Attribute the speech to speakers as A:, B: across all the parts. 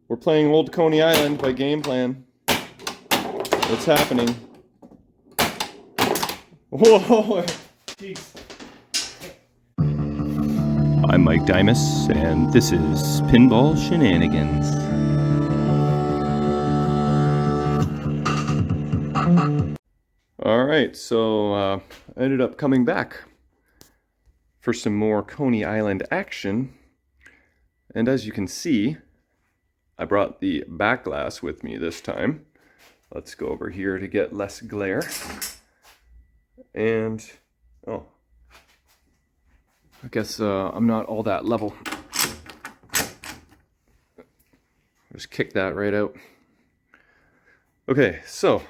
A: We're playing Old Coney Island by Game Plan. It's happening. Whoa! Jeez. I'm Mike Dimas, and this is Pinball Shenanigans. Alright, so I ended up coming back for some more Coney Island action. And as you can see, I brought the back glass with me this time. Let's go over here to get less glare. And, oh, I guess I'm not all that level. Just kick that right out. Okay, so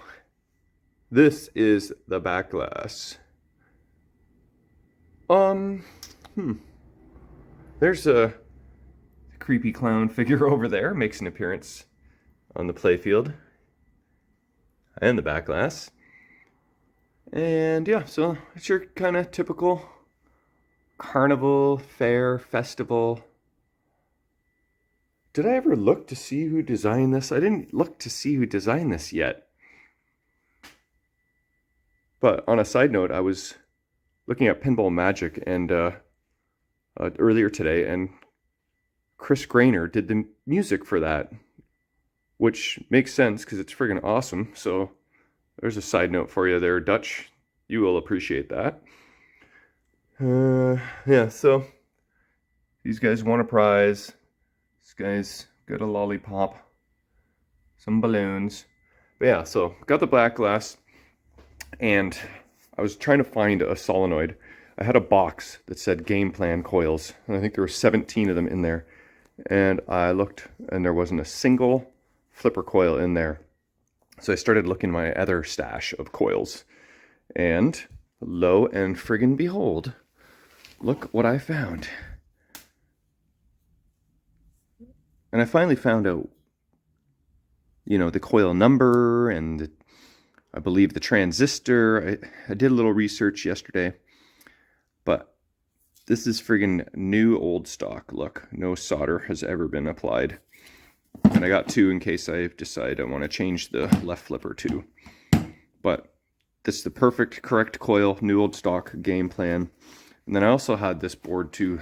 A: this is the back glass. There's a creepy clown figure over there, makes an appearance on the playfield and the back glass. And yeah, so it's your kind of typical carnival, fair, festival. Did I ever look to see who designed this? I didn't look to see who designed this yet. But on a side note, I was looking at Pinball Magic and earlier today, and Chris Grainer did the music for that, which makes sense because it's friggin' awesome. So there's a side note for you there, Dutch. You will appreciate that. Yeah, so these guys won a prize. This guy's got a lollipop, some balloons. But yeah, so got the black glass, and I was trying to find a solenoid. I had a box that said Game Plan coils, and I think there were 17 of them in there. And I looked, and there wasn't a single flipper coil in there. So I started looking my other stash of coils. And lo and friggin' behold, look what I found. And I finally found out, you know, the coil number and I believe the transistor. I did a little research yesterday, but this is friggin' new old stock. Look, no solder has ever been applied. And I got two in case I decide I want to change the left flipper too. But this is the perfect, correct coil, new old stock, Game Plan. And then I also had this board too.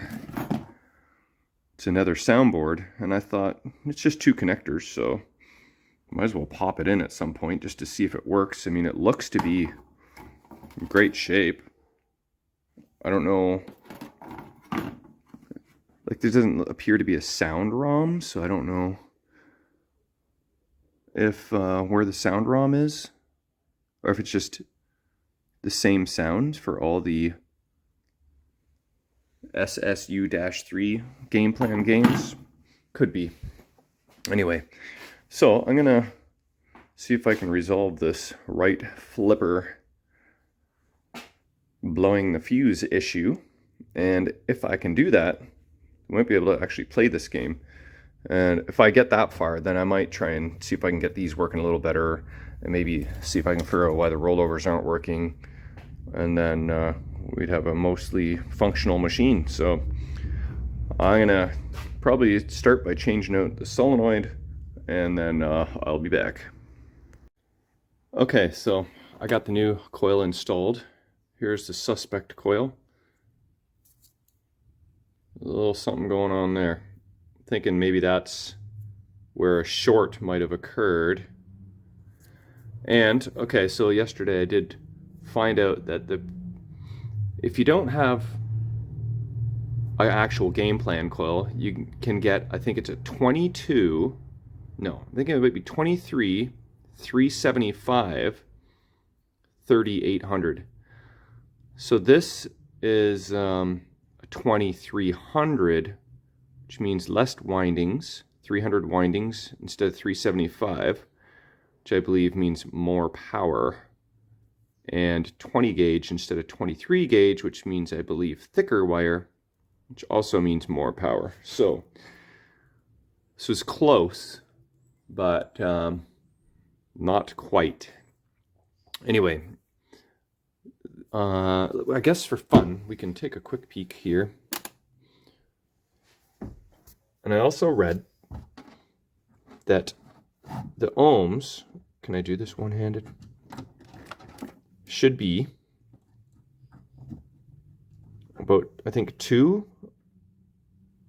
A: It's another soundboard, and I thought it's just two connectors, so might as well pop it in at some point just to see if it works. I mean, it looks to be in great shape. I don't know. Like, there doesn't appear to be a sound ROM, so I don't know if where the sound ROM is, or if it's just the same sound for all the SSU-3 Game Plan games. Could be. Anyway, so I'm gonna see if I can resolve this right flipper blowing the fuse issue, and if I can do that, I might be able to actually play this game. And if I get that far, then I might try and see if I can get these working a little better, and maybe see if I can figure out why the rollovers aren't working, and then we'd have a mostly functional machine. So I'm gonna probably start by changing out the solenoid, and then I'll be back. Okay, so I got the new coil installed. Here's the suspect coil. A little something going on there. Thinking maybe that's where a short might have occurred. And okay, so yesterday I did find out that if you don't have an actual Game Plan coil, you can get, I think it's a 22, no, I think it might be 23, 375, 3800. So this is a 2300, which means less windings, 300 windings instead of 375, which I believe means more power, and 20 gauge instead of 23 gauge, which means I believe thicker wire, which also means more power. So this was close, but not quite. Anyway, I guess for fun, we can take a quick peek here. And I also read that the ohms, can I do this one-handed? Should be about, I think, 2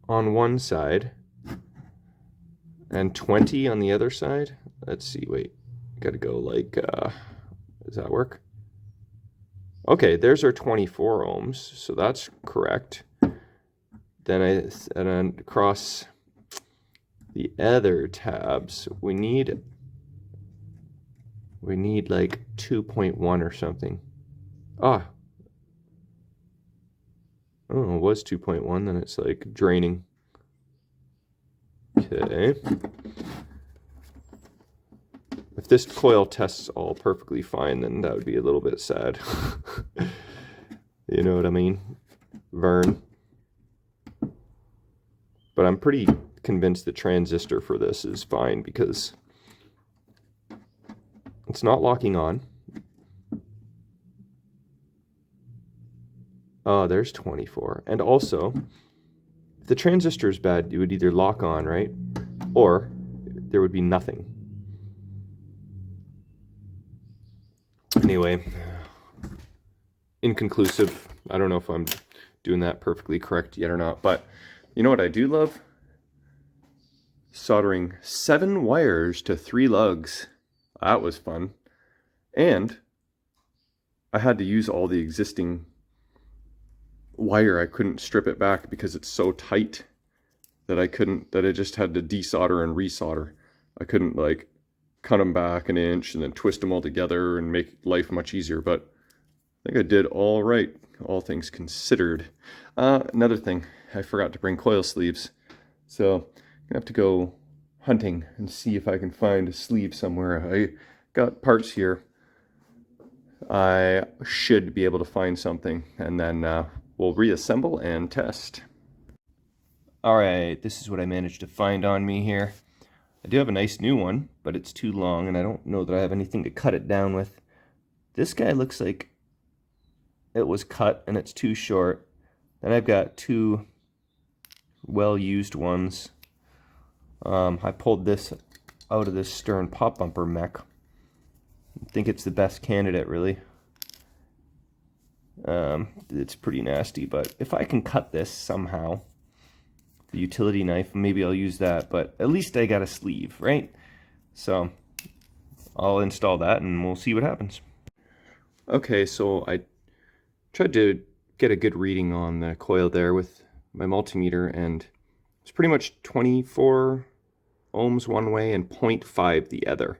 A: on one side and 20 on the other side. Let's see, wait, gotta go like, does that work? Okay, there's our 24 ohms, so that's correct. Then across the other tabs, we need like 2.1 or something. Ah, oh, it was 2.1, then it's like draining. Okay. If this coil tests all perfectly fine, then that would be a little bit sad. You know what I mean? Vern. But I'm pretty convinced the transistor for this is fine because it's not locking on. Oh, there's 24. And also, if the transistor is bad, it would either lock on, right? Or there would be nothing. Anyway, inconclusive. I don't know if I'm doing that perfectly correct yet or not, but you know what I do love? Soldering 7 wires to 3 lugs. That was fun. And I had to use all the existing wire. I couldn't strip it back because it's so tight that I just had to desolder and resolder. I couldn't like cut them back an inch and then twist them all together and make life much easier, but I think I did all right, all things considered. Another thing, I forgot to bring coil sleeves, so I'm gonna have to go hunting and see if I can find a sleeve somewhere. I got parts here. I should be able to find something, and then we'll reassemble and test. Alright, this is what I managed to find on me here. I do have a nice new one, but it's too long, and I don't know that I have anything to cut it down with. This guy looks like it was cut, and it's too short. Then I've got 2 well-used ones. I pulled this out of this Stern pop bumper mech. I think it's the best candidate, really. It's pretty nasty, but if I can cut this somehow, the utility knife, maybe I'll use that, but at least I got a sleeve, right? So I'll install that and we'll see what happens. Okay, so I tried to get a good reading on the coil there with my multimeter, and it's pretty much 24 ohms one way and 0.5 the other.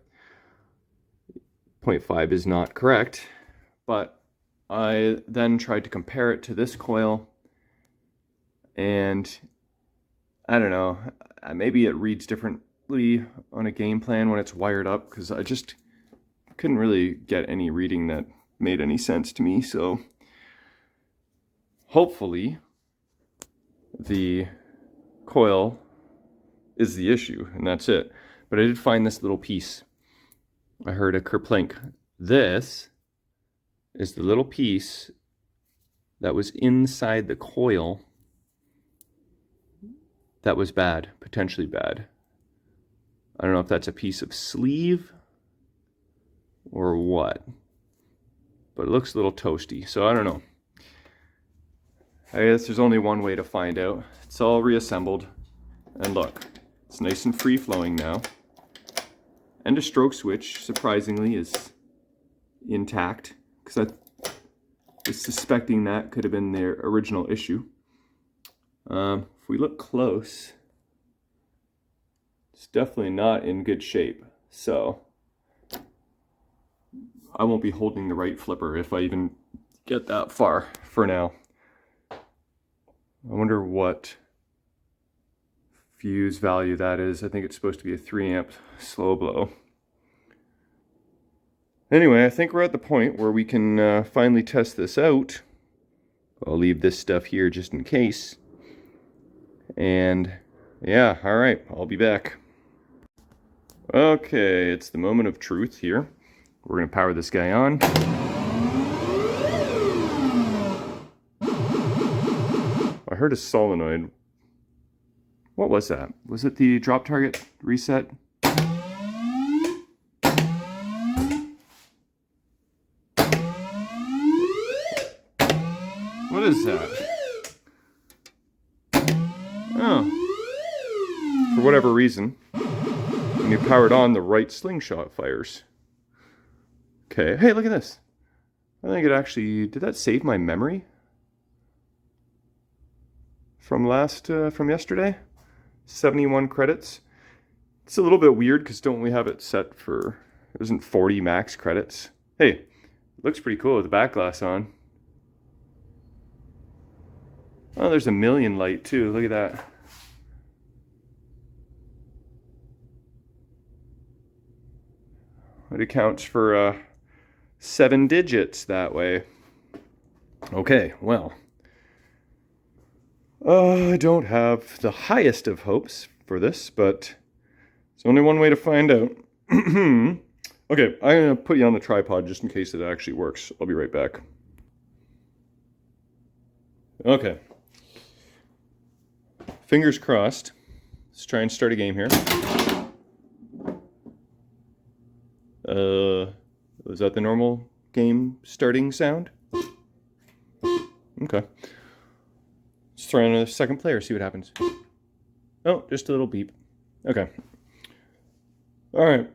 A: 0.5 is not correct, but I then tried to compare it to this coil, and I don't know, maybe it reads differently on a game plan when it's wired up, because I just couldn't really get any reading that made any sense to me. So hopefully the coil is the issue and that's it. But I did find this little piece. I heard a kerplink. This is the little piece that was inside the coil that was bad, potentially bad. I don't know if that's a piece of sleeve or what, but it looks a little toasty, so I don't know. I guess there's only one way to find out. It's all reassembled, and look, it's nice and free flowing now. And the stroke switch, surprisingly, is intact, because I was suspecting that could have been their original issue. If we look close, it's definitely not in good shape, so I won't be holding the right flipper if I even get that far for now. I wonder what fuse value that is. I think it's supposed to be a 3 amp slow blow. Anyway, I think we're at the point where we can finally test this out. I'll leave this stuff here just in case. And yeah, all right, I'll be back. Okay, it's the moment of truth here. We're gonna power this guy on. I heard a solenoid. What was that? Was it the drop target reset? is that? Oh. For whatever reason, when you power it on, the right slingshot fires. Okay, hey, look at this. I think it actually, did that save my memory? From yesterday? 71 credits. It's a little bit weird because don't we have it set for, isn't 40 max credits? Hey, it looks pretty cool with the back glass on. Oh, there's a million light too, look at that. It accounts for 7 digits that way. Okay, well. I don't have the highest of hopes for this, but there's only one way to find out. Okay, I'm going to put you on the tripod just in case it actually works. I'll be right back. Okay. Fingers crossed. Let's try and start a game here. Was that the normal game starting sound? Okay. Let's throw in a second player, see what happens. Oh, just a little beep. Okay. Alright.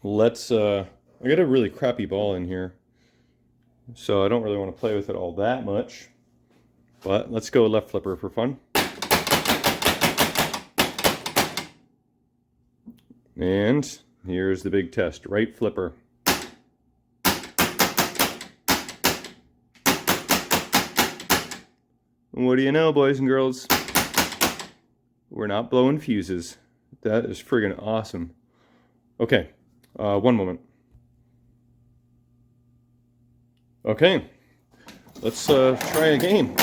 A: Let's, I got a really crappy ball in here, so I don't really want to play with it all that much. But let's go left flipper for fun. And here's the big test, right flipper. What do you know, boys and girls? We're not blowing fuses. That is friggin' awesome. Okay, one moment. Okay, let's try a game.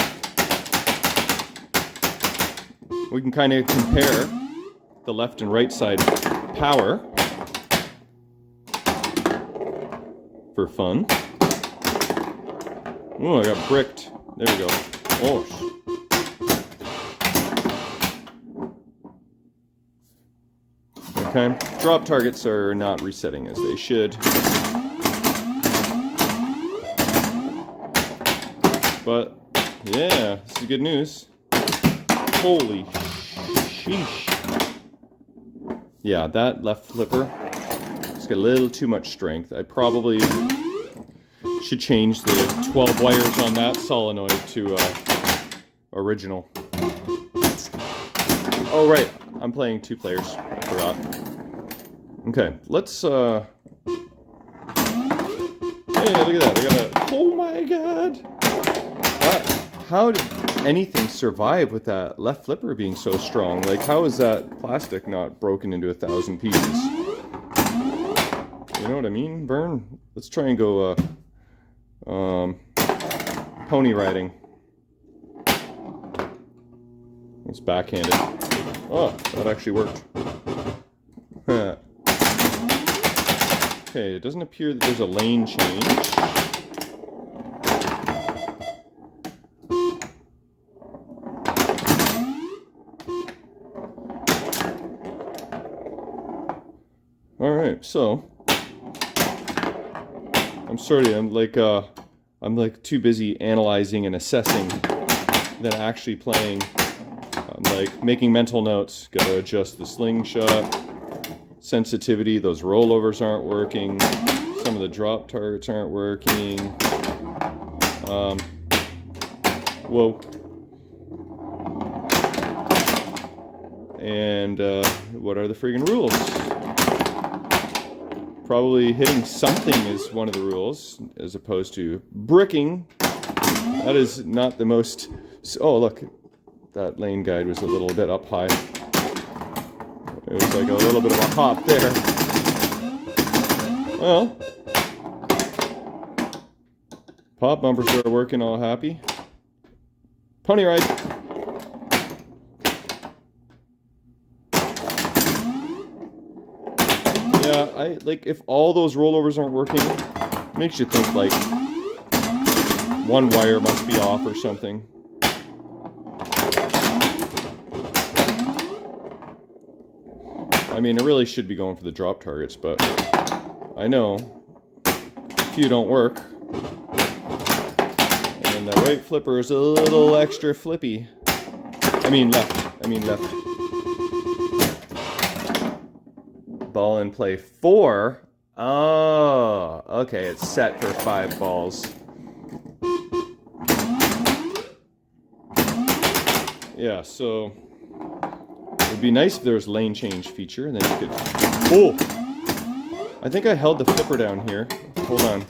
A: We can kind of compare the left and right side power for fun. Oh, I got bricked. There we go. Oh. Okay. Drop targets are not resetting as they should. But, yeah, this is good news. Holy sheesh. Yeah, that left flipper, it's got a little too much strength. I probably should change the 12 wires on that solenoid to original. Oh right, I'm playing 2 players, I forgot. Okay, let's hey, look at that, I got a, oh my god! How did anything survive with that left flipper being so strong? Like, how is that plastic not broken into 1,000 pieces? You know what I mean, Vern? Let's try and go pony riding. It's backhanded. Oh, that actually worked. Okay, it doesn't appear that there's a lane change. Alright, so I'm like too busy analyzing and assessing than actually playing. I'm like making mental notes. Gotta adjust the slingshot sensitivity. Those rollovers aren't working. Some of the drop targets aren't working. Whoa. And what are the friggin' rules? Probably hitting something is one of the rules, as opposed to bricking. That is not the most... Oh, look. That lane guide was a little bit up high. It was like a little bit of a hop there. Well, pop bumpers are working all happy. Pony ride. Yeah, like if all those rollovers aren't working, it makes you think like one wire must be off or something. I mean, I really should be going for the drop targets, but I know a few don't work. And that right flipper is a little extra flippy. I mean left. Ball in play 4. Oh, okay, it's set for 5 balls. Yeah, so it would be nice if there was lane change feature, and then you could... Oh! I think I held the flipper down here. Hold on.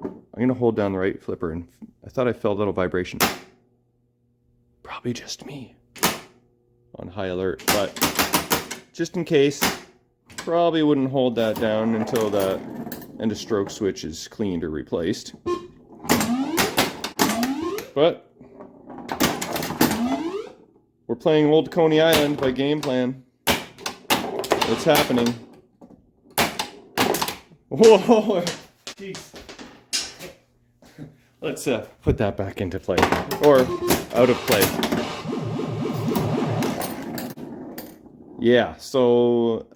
A: I'm going to hold down the right flipper, and I thought I felt a little vibration. Probably just me. On high alert, but just in case, probably wouldn't hold that down until the end of stroke switch is cleaned or replaced. But we're playing Old Coney Island by game plan. It's happening. Whoa! Jeez. Let's put that back into play, or out of play. Yeah, so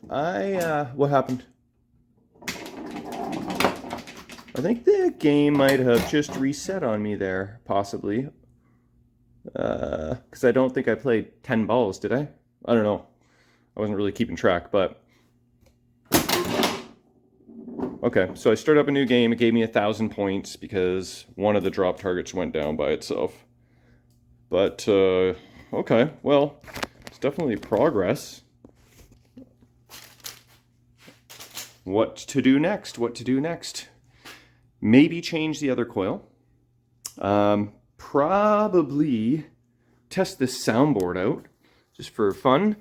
A: what happened? I think the game might have just reset on me there, possibly. Because I don't think I played 10 balls, did I? I don't know. I wasn't really keeping track, but... Okay, so I started up a new game. It gave me 1,000 points because one of the drop targets went down by itself. But, okay, well, it's definitely progress. What to do next? Maybe change the other coil. Probably test this soundboard out just for fun.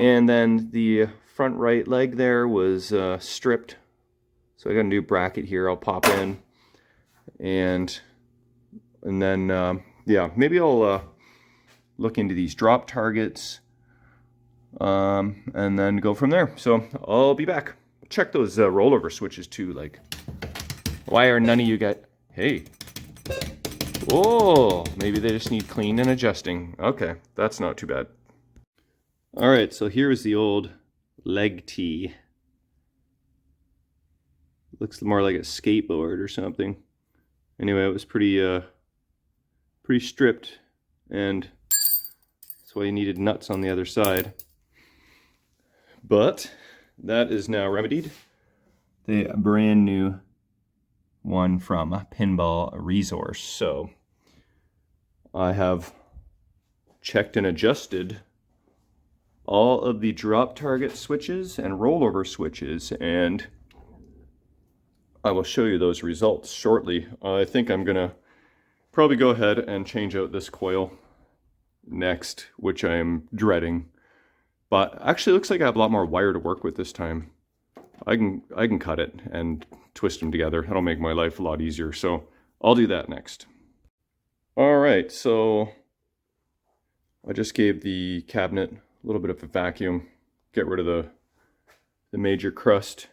A: And then the front right leg there was stripped. So I got a new bracket here I'll pop in. And then, yeah, maybe I'll look into these drop targets and then go from there. So I'll be back. Check those rollover switches too. Like, why are none of you got... Hey. Oh, maybe they just need clean and adjusting. Okay, that's not too bad. All right, so here's the old leg tee. Looks more like a skateboard or something. Anyway, it was pretty stripped, and that's why you needed nuts on the other side. But that is now remedied. The brand new one from Pinball Resource. So I have checked and adjusted all of the drop target switches and rollover switches, and I will show you those results shortly. I think I'm gonna probably go ahead and change out this coil next, which I am dreading. But actually it looks like I have a lot more wire to work with this time. I can cut it and twist them together. That'll make my life a lot easier. So I'll do that next. All right, so I just gave the cabinet a little bit of a vacuum, get rid of the major crust.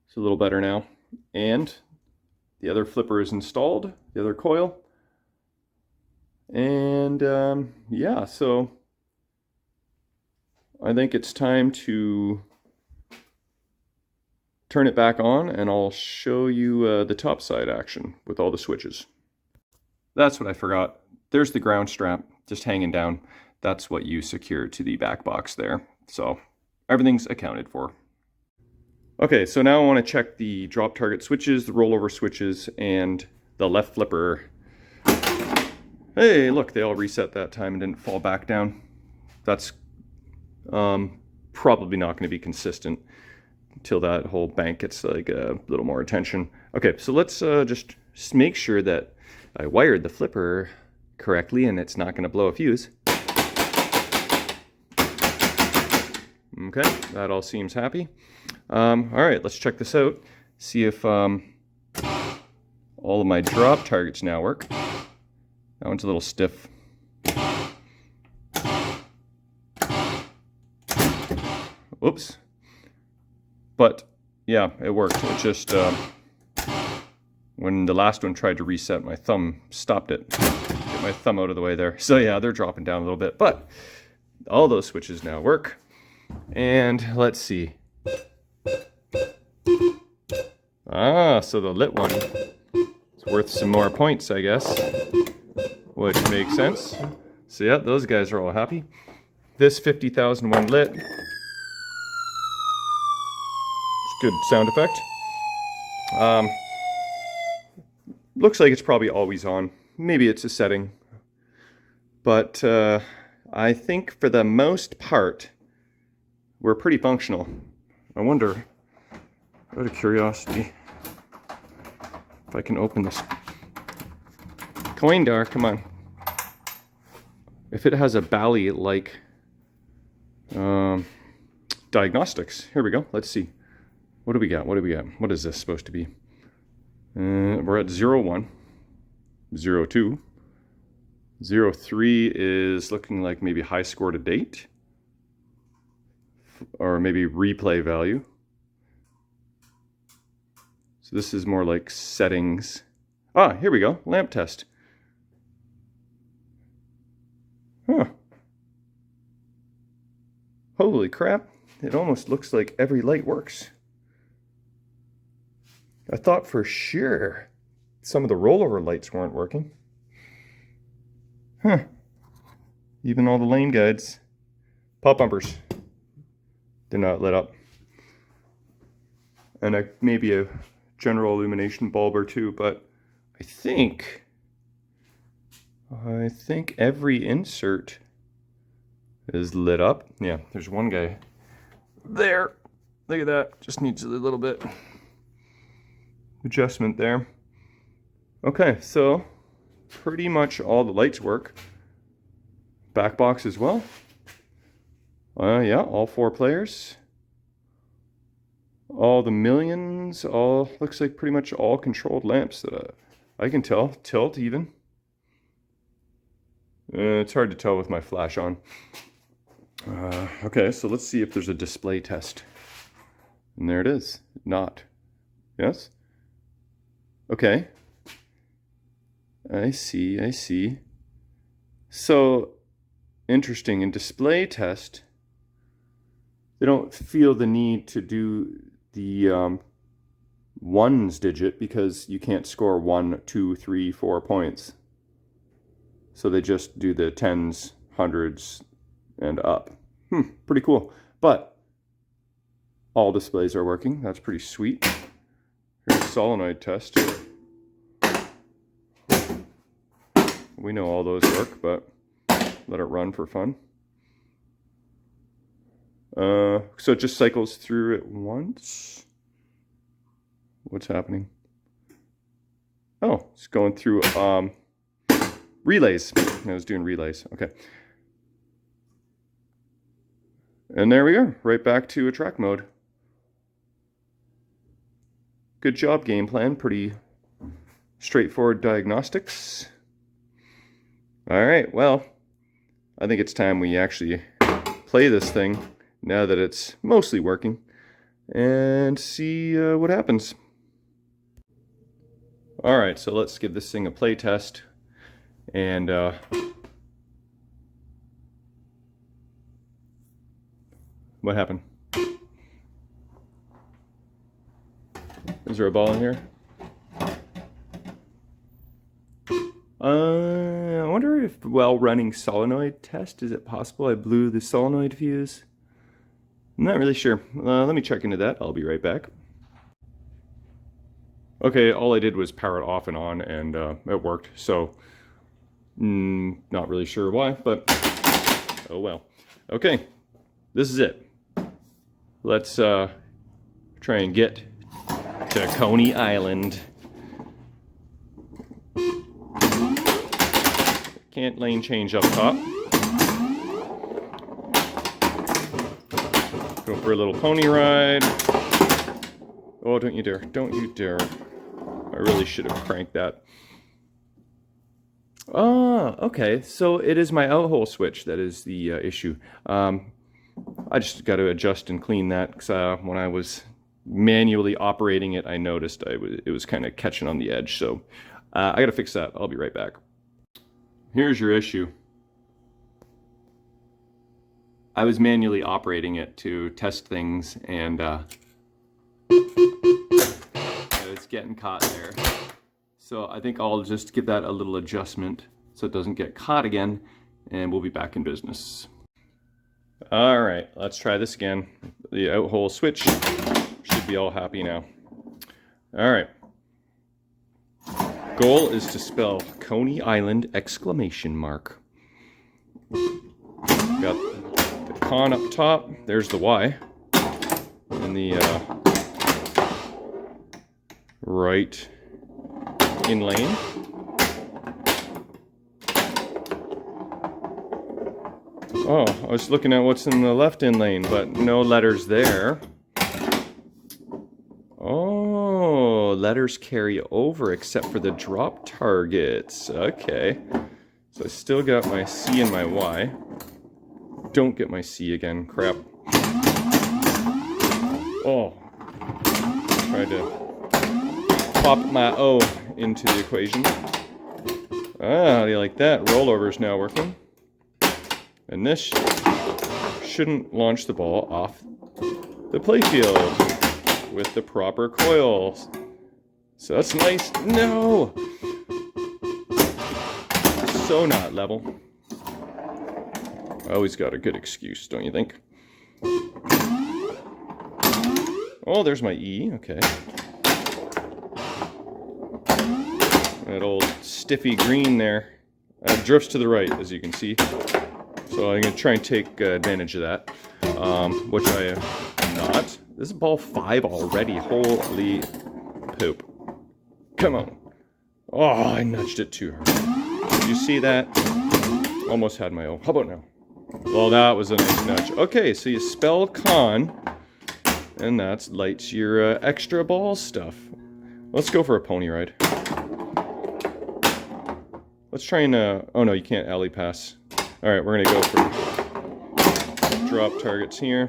A: It's a little better now. And the other flipper is installed, the other coil. And yeah, so I think it's time to turn it back on, and I'll show you the top side action with all the switches. That's what I forgot. There's the ground strap just hanging down. That's what you secure to the back box there. So everything's accounted for. Okay, so now I want to check the drop target switches, the rollover switches, and the left flipper. Hey, look, they all reset that time and didn't fall back down. That's probably not going to be consistent until that whole bank gets like a little more attention. Okay, so let's just make sure that I wired the flipper correctly and it's not going to blow a fuse. Okay, that all seems happy. All right, let's check this out. See if all of my drop targets now work. That one's a little stiff. Whoops. But yeah, it worked. It just when the last one tried to reset, my thumb stopped it. Get my thumb out of the way there. So yeah, they're dropping down a little bit, but all those switches now work. And let's see. Ah, so the lit one It's worth some more points, I guess, which makes sense. So yeah, those guys are all happy. This 50,001 lit. It's a good sound effect. Looks like it's probably always on. Maybe it's a setting. But I think for the most part, we're pretty functional. I wonder, out of curiosity, if I can open this coin door. Come on. If it has a Bally like diagnostics. Here we go. Let's see. What do we got? What do we got? What is this supposed to be? We're at 01, 02. 03 is looking like maybe high score to date, or maybe replay value. So this is more like settings. Ah, here we go. Lamp test. Huh. Holy crap. It almost looks like every light works. I thought for sure some of the rollover lights weren't working. Huh. Even all the lane guides. Pop bumpers did not lit up. And maybe a general illumination bulb or two, but I think every insert is lit up. Yeah, there's one guy there. Look at that. Just needs a little bit adjustment there. Okay, so pretty much all the lights work. Back box as well. Yeah, all 4 players. All the millions, all looks like pretty much all controlled lamps that I can tell. Tilt even. It's hard to tell with my flash on. Okay, so let's see if there's a display test. And there it is. Not. Yes? Okay. I see. So, interesting. In display test, they don't feel the need to do the ones digit because you can't score 1, 2, 3, 4 points. So they just do the tens, hundreds, and up. Pretty cool. But all displays are working. That's pretty sweet. Here's a solenoid test. We know all those work, but let it run for fun. So it just cycles through it once. What's happening? Oh, it's going through relays. I was doing relays. Okay. And there we are, right back to a track mode. Good job, game plan. Pretty straightforward diagnostics. All right, well, I think it's time we actually play this thing now that it's mostly working and see what happens. All right, so let's give this thing a play test. And what happened? Is there a ball in here? I wonder if while running solenoid test, is it possible I blew the solenoid fuse? I'm not really sure. Let me check into that. I'll be right back. Okay, all I did was power it off and on, and it worked. So, not really sure why, but oh well. Okay, this is it. Let's try and get to Coney Island. Can't lane change up top. Go for a little pony ride. Oh, don't you dare. Don't you dare. I really should have cranked that. Ah, okay. So it is my out-hole switch that is the issue. I just got to adjust and clean that because when I was manually operating it, I noticed it was kind of catching on the edge. So I got to fix that. I'll be right back. Here's your issue. I was manually operating it to test things, and I was getting caught there. So I think I'll just give that a little adjustment so it doesn't get caught again, and we'll be back in business. All right, let's try this again. The out hole switch should be all happy now. All right. Goal is to spell Coney Island exclamation mark. Got the con up top. There's the Y. And the right in lane. Oh, I was looking at what's in the left in lane, but no letters there. Oh, letters carry over except for the drop targets. Okay. So I still got my C and my Y. Don't get my C again. Crap. Oh. Tried to pop my O into the equation. Ah, how do you like that? Rollover's now working. And this shouldn't launch the ball off the playfield with the proper coils. So that's nice. No! So not level. I always got a good excuse, don't you think? Oh, there's my E. Okay. That old stiffy green there drifts to the right, as you can see. So I'm going to try and take advantage of that, which I am not. This is ball 5 already. Holy poop. Come on. Oh, I nudged it too hard. Did you see that? Almost had my O. How about now? Well, that was a nice nudge. Okay, so you spell con, and that lights your extra ball stuff. Let's go for a pony ride. Let's try and, oh no, you can't alley pass. Alright, we're gonna go for drop targets here.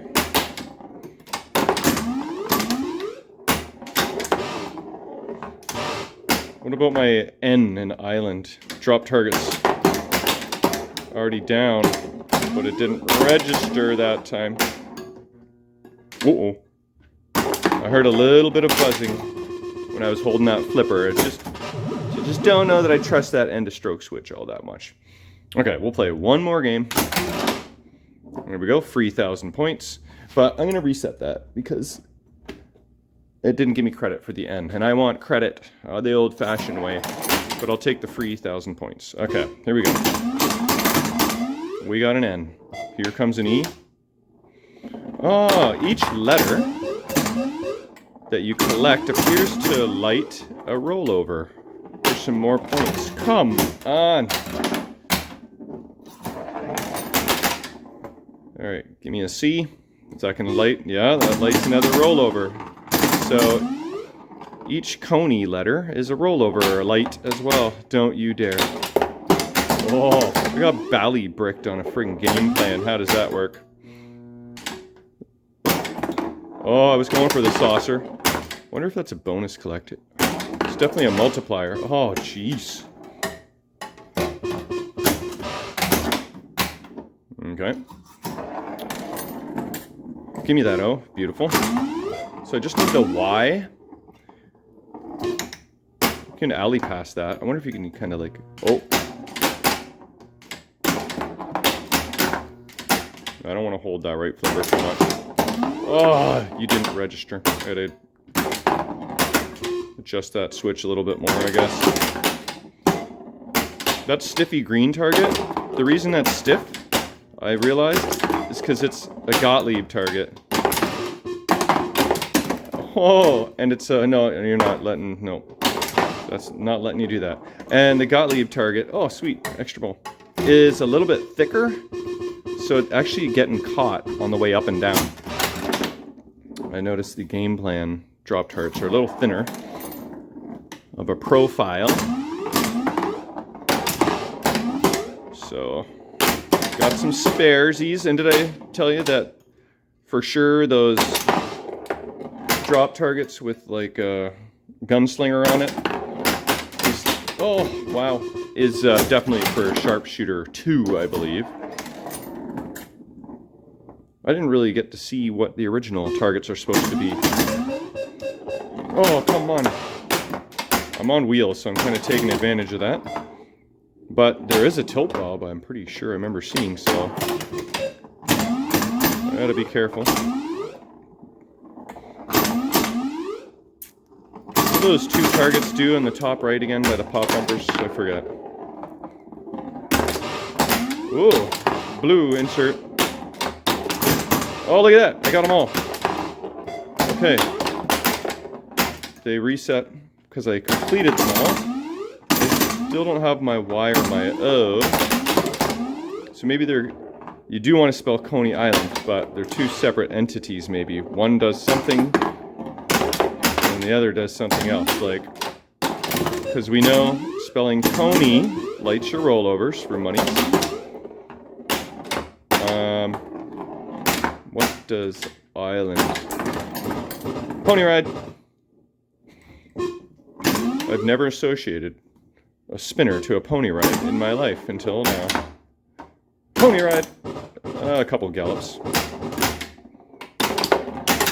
A: What about my N and island? Drop targets already down, but it didn't register that time. Uh-oh. I heard a little bit of buzzing when I was holding that flipper. I just don't know that I trust that end to stroke switch all that much. Okay, we'll play one more game. There we go, free 1,000 points. But I'm going to reset that because it didn't give me credit for the N. And I want credit the old-fashioned way. But I'll take the free 1,000 points. Okay, here we go. We got an N. Here comes an E. Oh, each letter that you collect appears to light a rollover. There's some more points. Come on. Alright, give me a C. Is that going to light? Yeah, that lights another rollover. So, each Coney letter is a rollover or a light as well. Don't you dare. Oh, we got bally bricked on a friggin' game plan. How does that work? Oh, I was going for the saucer. Wonder if that's a bonus collected. It's definitely a multiplier. Oh, jeez. Okay. Give me that O. Beautiful. So I just need the Y. You can alley pass that. I wonder if you can kind of like... Oh. I don't want to hold that right flipper too much. Oh, you didn't register. I gotta adjust that switch a little bit more, I guess. That stiffy green target, the reason that's stiff, I realized, is because it's a Gottlieb target. Oh, and it's, no, you're not letting, no. That's not letting you do that. And the Gottlieb target, oh sweet, extra ball, is a little bit thicker, so it's actually getting caught on the way up and down. I noticed the game plan drop targets are a little thinner of a profile. So, got some sparesies, and did I tell you that for sure those drop targets with like a gunslinger on it is, oh wow, is definitely for Sharpshooter 2, I believe. I didn't really get to see what the original targets are supposed to be. Oh, come on. I'm on wheels, so I'm kind of taking advantage of that. But there is a tilt bob, I'm pretty sure I remember seeing, so I gotta be careful. What do those two targets do on the top right again by the pop bumpers? I forget. Ooh, blue insert. Oh, look at that, I got them all. Okay. They reset because I completed them all. I still don't have my Y or my O. So maybe you do want to spell Coney Island, but they're two separate entities maybe. One does something and the other does something else. Like, because we know spelling Coney lights your rollovers for money. What does island? Pony ride. I've never associated a spinner to a pony ride in my life until now. Pony ride. A couple gallops.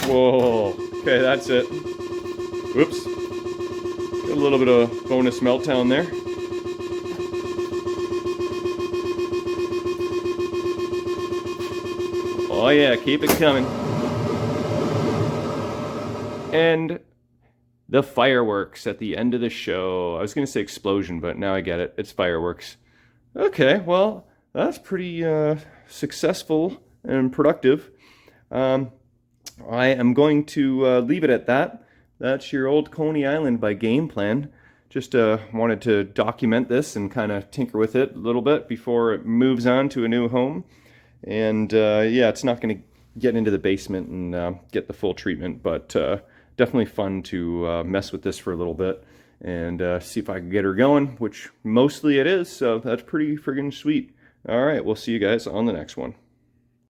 A: Whoa. Okay, that's it. Whoops. Got a little bit of bonus meltdown there. Oh yeah, keep it coming. And the fireworks at the end of the show. I was going to say explosion, but now I get it. It's fireworks. Okay, well, that's pretty successful and productive. I am going to leave it at that. That's your old Coney Island by Game Plan. Just wanted to document this and kind of tinker with it a little bit before it moves on to a new home. And yeah, it's not going to get into the basement and get the full treatment, but definitely fun to mess with this for a little bit and see if I can get her going, which mostly it is, so that's pretty friggin' sweet. All right, we'll see you guys on the next one.